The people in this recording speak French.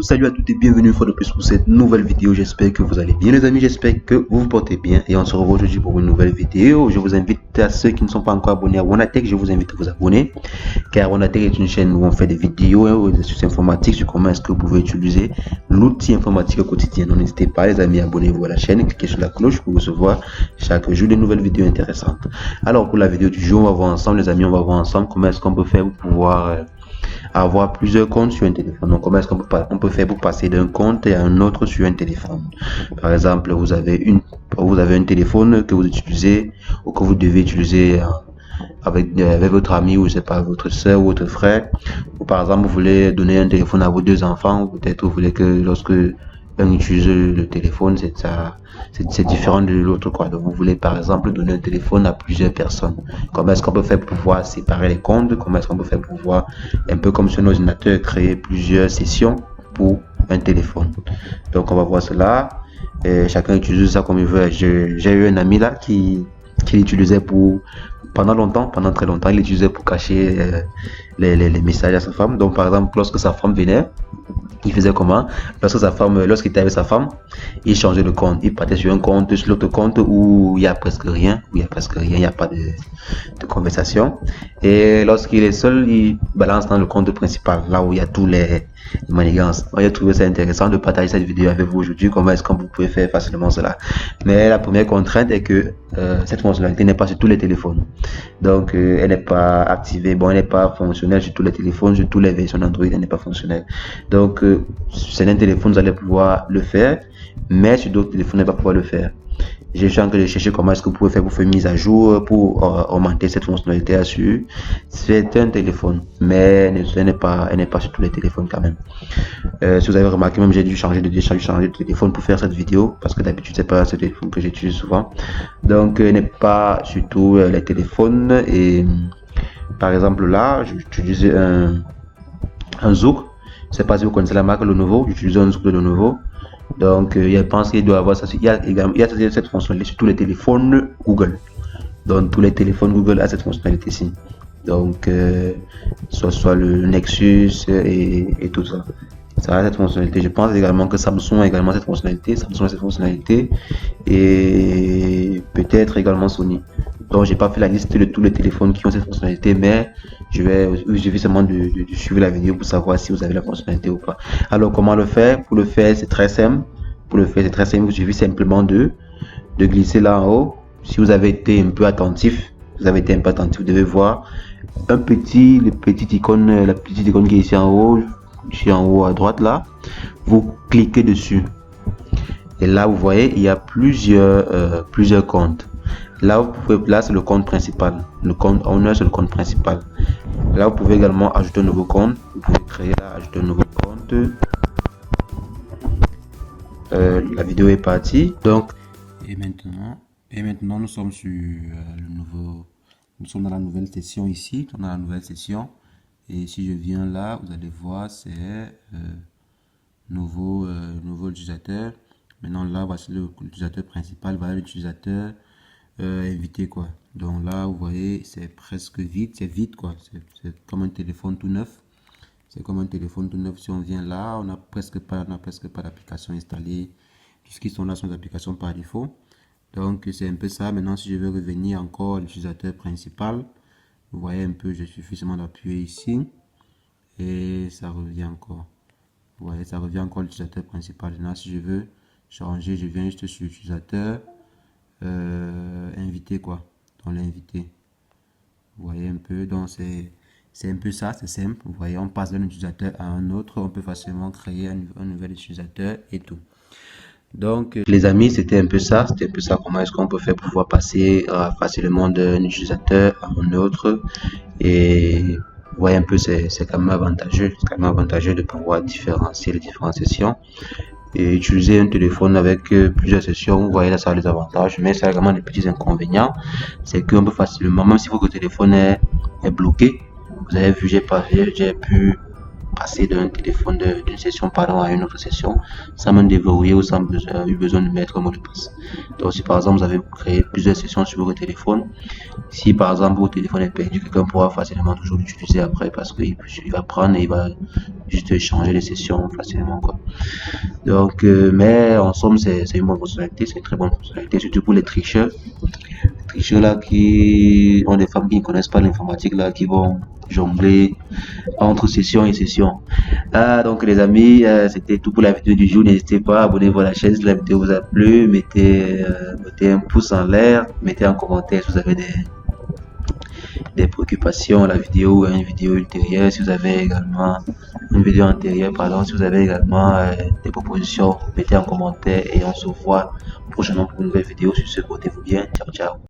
Salut à toutes et bienvenue une fois de plus pour cette nouvelle vidéo. J'espère que vous allez bien les amis, j'espère que vous vous portez bien et on se revoit aujourd'hui pour une nouvelle vidéo. Je vous invite à ceux qui ne sont pas encore abonnés à Wanatech, je vous invite à vous abonner car Wanatech est une chaîne où on fait des vidéos, des astuces informatiques sur comment est-ce que vous pouvez utiliser l'outil informatique au quotidien. Donc n'hésitez pas les amis, abonnez-vous à la chaîne, cliquez sur la cloche pour recevoir chaque jour des nouvelles vidéos intéressantes. Alors pour la vidéo du jour, on va voir ensemble les amis, on va voir ensemble comment est-ce qu'on peut faire pour pouvoir avoir plusieurs comptes sur un téléphone. Donc comment est-ce qu'on peut faire pour passer d'un compte à un autre sur un téléphone. Par exemple, vous avez un téléphone que vous utilisez ou que vous devez utiliser avec votre ami ou je sais pas, votre soeur ou votre frère. Ou par exemple, vous voulez donner un téléphone à vos deux enfants, ou peut-être vous voulez que lorsque un utilise le téléphone, c'est différent de l'autre quoi. Donc vous voulez par exemple donner un téléphone à plusieurs personnes. Comment est-ce qu'on peut faire pour pouvoir séparer les comptes? Comment est-ce qu'on peut faire pour pouvoir, un peu comme sur un ordinateur, créer plusieurs sessions pour un téléphone? Donc on va voir cela. Et chacun utilise ça comme il veut. J'ai eu un ami là qui l'utilisait pour pendant très longtemps, il l'utilisait pour cacher les messages à sa femme. Donc par exemple, lorsque sa femme venait, il faisait comment? Lorsqu'il était avec sa femme, il changeait de compte. Il partait sur un compte, sur l'autre compte où il n'y a presque rien, il n'y a pas de conversation. Et lorsqu'il est seul, il balance dans le compte principal, là où il y a tous les manigances. J'ai trouvé ça intéressant de partager cette vidéo avec vous aujourd'hui. Comment est-ce que vous pouvez faire facilement cela? Mais la première contrainte est que cette fonctionnalité n'est pas sur tous les téléphones. Donc elle n'est pas activée, elle n'est pas fonctionnelle sur tous les téléphones, sur toutes les versions d'Android, elle n'est pas fonctionnelle. Donc sur certains téléphones vous allez pouvoir le faire, mais sur d'autres téléphones vous n'allez pas pouvoir le faire. J'ai en train de chercher comment est-ce que vous pouvez faire pour faire une mise à jour, pour augmenter cette fonctionnalité là-dessus. C'est un téléphone, mais elle n'est pas sur tous les téléphones quand même. Si vous avez remarqué, même j'ai dû changer de téléphone pour faire cette vidéo, parce que d'habitude c'est pas ce téléphone que j'utilise souvent. Donc elle n'est pas sur tous les téléphones. Et par exemple là, j'utilise un Zouk. Je sais pas si vous connaissez la marque Lenovo. J'utilise un Zouk de Lenovo. Donc je pense qu'il doit avoir ça. Il y a cette fonctionnalité sur tous les téléphones Google. Donc tous les téléphones Google a cette fonctionnalité ici. Donc soit le Nexus et tout ça. Ça a cette fonctionnalité. Je pense également que Samsung a également cette fonctionnalité. Samsung a cette fonctionnalité et peut-être également Sony. Donc j'ai pas fait la liste de tous les téléphones qui ont cette fonctionnalité, mais je vais seulement de suivre la vidéo pour savoir si vous avez la fonctionnalité ou pas. Alors comment le faire? Pour le faire c'est très simple. Il suffit simplement de glisser là en haut. Si vous avez été un peu attentif, vous devez voir la petite icône qui est ici en haut à droite là. Vous cliquez dessus et là vous voyez il y a plusieurs comptes. Là c'est le compte principal, le compte owner, c'est le compte principal. Là vous pouvez également ajouter un nouveau compte. Vous pouvez créer là, ajouter un nouveau compte. La vidéo est partie. Donc et maintenant nous sommes sur nous sommes dans la nouvelle session ici. On a la nouvelle session et si je viens là, vous allez voir c'est nouveau utilisateur. Maintenant là voici l'utilisateur principal, voilà l'utilisateur invité quoi. Donc là vous voyez c'est presque vide, c'est vide quoi. C'est comme un téléphone tout neuf. Si on vient là, on n'a presque pas d'application installée. Tout ce qui sont là sont des applications par défaut. Donc c'est un peu ça. Maintenant si je veux revenir encore à l'utilisateur principal, vous voyez un peu, je suffit seulement d'appuyer ici et ça revient encore. Vous voyez, ça revient encore l'utilisateur principal. Maintenant si je veux changer, je viens juste sur l'utilisateur invité quoi, dans l'invité. Vous voyez un peu, donc c'est un peu ça, c'est simple. Vous voyez, on passe d'un utilisateur à un autre, on peut facilement créer un nouvel utilisateur et tout. Donc les amis, c'était un peu ça comment est-ce qu'on peut faire pour pouvoir passer facilement d'un utilisateur à un autre. Et vous voyez un peu, c'est quand même avantageux de pouvoir différencier les différentes sessions et utiliser un téléphone avec plusieurs sessions. Vous voyez là, ça a des avantages, mais ça a également des petits inconvénients. C'est qu'on peut facilement, même si votre téléphone est bloqué, vous avez vu, j'ai pu passer d'une session à une autre session sans même déverrouiller ou sans besoin de mettre un mot de passe. Donc si par exemple vous avez créé plusieurs sessions sur votre téléphone, si par exemple votre téléphone est perdu, quelqu'un pourra facilement toujours l'utiliser après parce qu'il va prendre et il va juste changer les sessions facilement quoi. Donc mais en somme c'est une bonne fonctionnalité, c'est une très bonne fonctionnalité, surtout pour les tricheurs là qui ont des femmes qui ne connaissent pas l'informatique là, qui vont jongler entre session et session. Donc les amis, c'était tout pour la vidéo du jour. N'hésitez pas à abonner-vous à la chaîne si la vidéo vous a plu. Mettez un pouce en l'air, mettez en commentaire si vous avez des préoccupations à la vidéo ou à une vidéo ultérieure. Si vous avez également une vidéo antérieure, pardon, si vous avez également des propositions, mettez en commentaire et on se voit prochainement pour une nouvelle vidéo. Sur ce, portez-vous bien. Ciao, ciao.